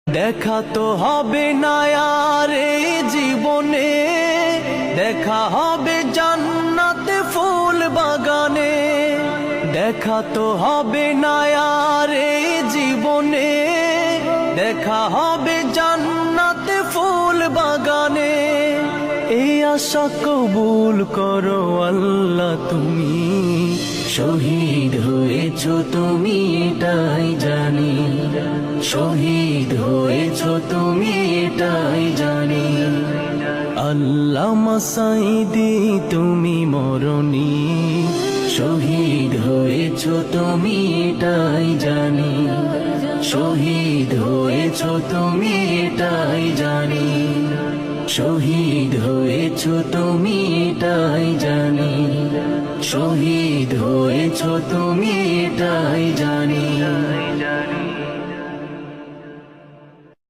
দেখা তো হবে না আর এই জীবনে, দেখা হবে জান্নাতে ফুল বাগানে। দেখা তো হবে না আর এই জীবনে, দেখা হবে জান্নাতে ফুল বাগানে। এই আশা কবুল করো আল্লাহ তুমি, শহীদ হয়েছ তুমি এটাই জানি, শহীদ হয়েছ তুমি এটাই জানি। আল্লামা সাঈদী তুমি মরণি, শহীদ হয়েছ তুমি এটাই জানি, শহীদ হয়েছ তুমি এটাই জানি, শহীদ হয়েছ তুমি এটাই জানি, শহীদ হয়েছ তুমি এটাই জানি।